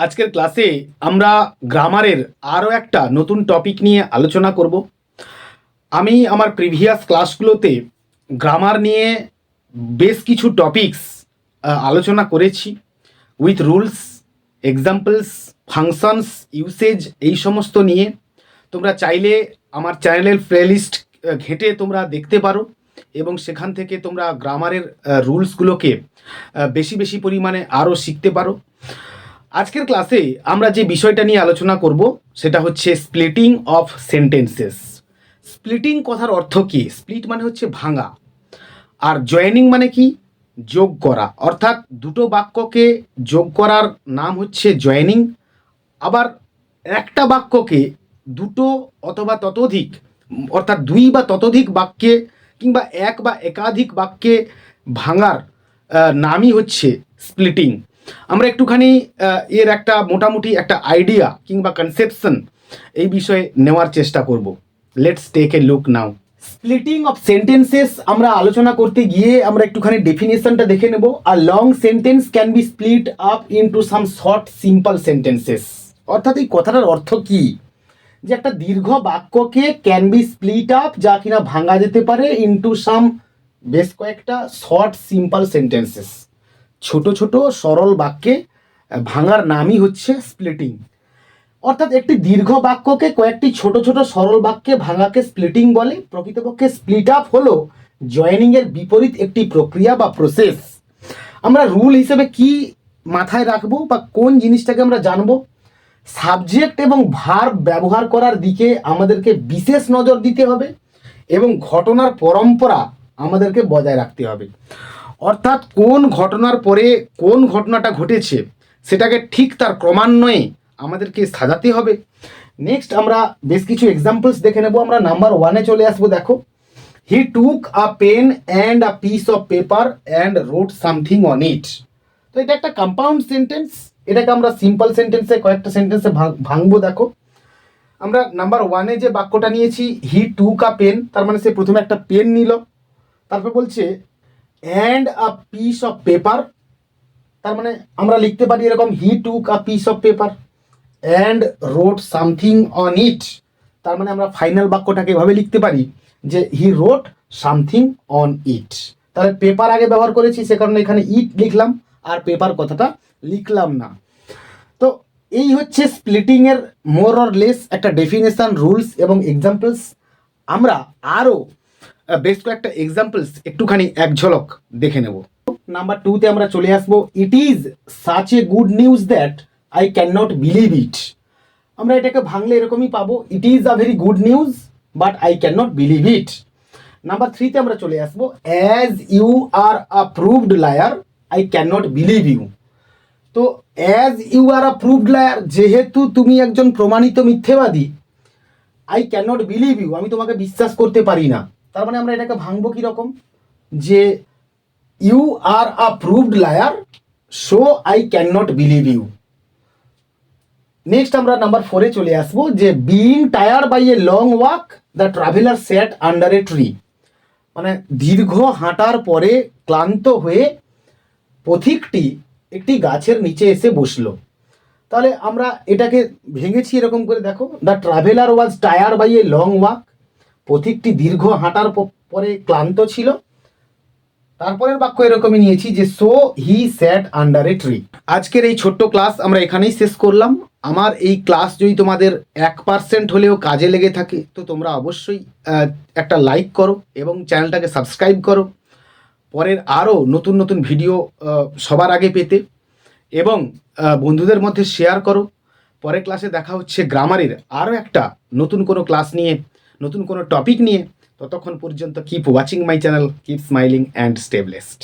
আজকের ক্লাসে আমরা গ্রামারের আরও একটা নতুন টপিক নিয়ে আলোচনা করব। আমি আমার প্রিভিয়াস ক্লাসগুলোতে গ্রামার নিয়ে বেশ কিছু টপিকস আলোচনা করেছি with rules, examples, functions, usage এই সমস্ত নিয়ে। তোমরা চাইলে আমার চ্যানেলের প্লেলিস্ট ঘেঁটে তোমরা দেখতে পারো এবং সেখান থেকে তোমরা গ্রামারের রুলসগুলোকে বেশি বেশি পরিমাণে আরও শিখতে পারো। আজকের ক্লাসে আমরা যে বিষয়টা নিয়ে আলোচনা করব সেটা হচ্ছে স্প্লিটিং অফ সেন্টেন্সেস। স্প্লিটিং কথার অর্থ কী? স্প্লিট মানে হচ্ছে ভাঙা, আর জয়েনিং মানে কি? যোগ করা। অর্থাৎ দুটো বাক্যকে যোগ করার নাম হচ্ছে জয়েনিং। আবার একটা বাক্যকে দুটো অথবা ততোধিক, অর্থাৎ দুই বা ততোধিক বাক্যে কিংবা এক বা একাধিক বাক্যে ভাঙার নামই হচ্ছে স্প্লিটিং। আমরা একটুখানি এর একটা মোটামুটি একটা আইডিয়া কিংবা কনসেপশন এই বিষয়ে নেওয়ার চেষ্টা করব। Let's take a look now. Splitting of sentences আমরা আলোচনা করতে গিয়ে আমরা একটুখানি ডেফিনেশনটা দেখে নেব। A long sentence can be split up into some short simple sentences. অর্থাৎ এই কথাটার অর্থ কি? যে একটা দীর্ঘ বাক্যকে ক্যান বি স্প্লিট আপ, যা কিনা ভাঙা যেতে পারে, ইনটু সাম বেশ কয়েকটা শর্ট সিম্পল সেন্টেন্সেস। ছোট ছোট সরল বাক্যে ভাঙার নামই হচ্ছে স্প্লিটিং। অর্থাৎ একটি দীর্ঘ বাক্যকে কয়েকটি ছোট ছোট সরল বাক্যে ভাঙাকে স্প্লিটিং বলে। প্রকৃতপক্ষে স্প্লিট আপ হলো জয়েনিংয়ের বিপরীত একটি প্রক্রিয়া বা প্রসেস। আমরা রুল হিসেবে কি মাথায় রাখবো বা কোন জিনিসটাকে আমরা জানবো? সাবজেক্ট এবং ভার্ব ব্যবহার করার দিকে আমাদেরকে বিশেষ নজর দিতে হবে এবং ঘটনার পরম্পরা আমাদেরকে বজায় রাখতে হবে। অর্থাৎ কোন ঘটনার পরে কোন ঘটনাটা ঘটেছে সেটাকে ঠিক তার ক্রমান্বয়ে আমাদেরকে সাজাতে হবে। নেক্সট আমরা বেশ কিছু এক্সাম্পলস দেখে নেব। আমরা নাম্বার 1-এ চলে আসবো। দেখো, he took a pen and a piece of paper and wrote something on it. তো এটা একটা কম্পাউন্ড সেন্টেন্স, এটাকে আমরা সিম্পল সেন্টেন্সে কয়েকটা সেন্টেন্সে ভাঙবো। দেখো, আমরা নাম্বার 1-এ যে বাক্যটা নিয়েছি হি টুক আ পেন, তার মানে সে প্রথমে একটা পেন নিল, তারপর বলছে and a piece of paper, তার মানে আমরা লিখতে পারি এরকম, he took a piece of paper and wrote something on it. তার মানে আমরা ফাইনাল বাক্যটাকে এভাবে লিখতে পারি যে হি রোট সামথিং অন ইট। তাহলে পেপার আগে ব্যবহার করেছি, সে কারণে এখানে ইট লিখলাম আর পেপার কথাটা লিখলাম না। তো এই হচ্ছে স্প্লিটিংয়ের মোর অর লেস একটা ডেফিনেশন, রুলস এবং এক্সাম্পলস। আমরা আরও বেশ কয়েকটা এক্সাম্পলস একটুখানি এক ঝলক দেখে নেব। নাম্বার 2-তে আমরা চলে আসবো। It is such a good news that I can not believe it. আমরা এটাকে ভাঙলে এরকমই পাবো, it is a very good news but I can not believe it. Number 3-তে আমরা চলে আসবো। As you are a proved liar I can not believe you. তো as you are a proved liar, যেহেতু তুমি একজন প্রমাণিত মিথ্যেবাদী, I can not believe you, আমি তোমাকে বিশ্বাস করতে পারি না। তার মানে আমরা এটাকে ভাঙবো কীরকম, যে you are a proved liar so I can not believe you. Next আমরা নাম্বার 4-এ চলে আসবো, যে being tired by a long walk the traveller sat under a tree. মানে দীর্ঘ হাঁটার পরে ক্লান্ত হয়ে পথিকটি একটি গাছের নিচে এসে বসলো। তাহলে আমরা এটাকে ভেঙেছি এরকম করে, দেখো, the traveller was tired by a long walk, পথিকটি দীর্ঘ হাঁটার পরে ক্লান্ত ছিল। তারপরের বাক্য এরকমই নিয়েছি যে so he sat under a tree. আজকের এই ছোট্ট ক্লাস আমরা এখানেই শেষ করলাম। আমার এই ক্লাস যদি তোমাদের 1% হলেও কাজে লেগে থাকে তো তোমরা অবশ্যই একটা লাইক করো এবং চ্যানেলটাকে সাবস্ক্রাইব করো পরের আরও নতুন নতুন ভিডিও সবার আগে পেতে, এবং বন্ধুদের মধ্যে শেয়ার করো। পরের ক্লাসে দেখা হচ্ছে গ্রামারের আরও একটা নতুন কোনো ক্লাস নিয়ে, নতুন কোনো টপিক নিয়ে। ততক্ষণ পর্যন্ত keep watching my channel, keep smiling and stay blessed.